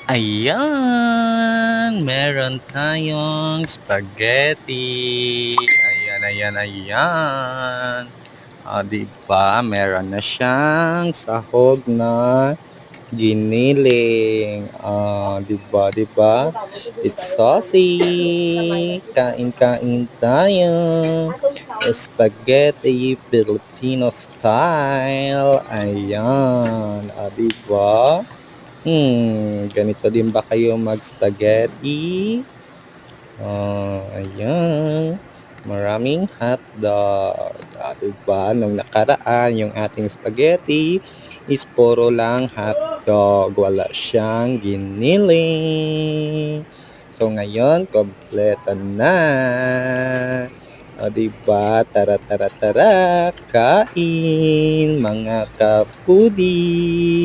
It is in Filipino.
Ayan, meron tayong spaghetti. Ayan, ayan, ayan. Diba, meron na siyang sahog na giniling. Diba, diba? It's saucy. Kain-kain tayo. Spaghetti Filipino style. Ayan. Diba? Ganito din ba kayo mag-spaghetti? Ayan. Maraming hotdog. Diba? Nung nakaraan, yung ating spaghetti is puro lang hotdog. Wala siyang giniling. So, ngayon, kompleto na. Diba? Tara, tara, tara. Kain, mga ka-foodie.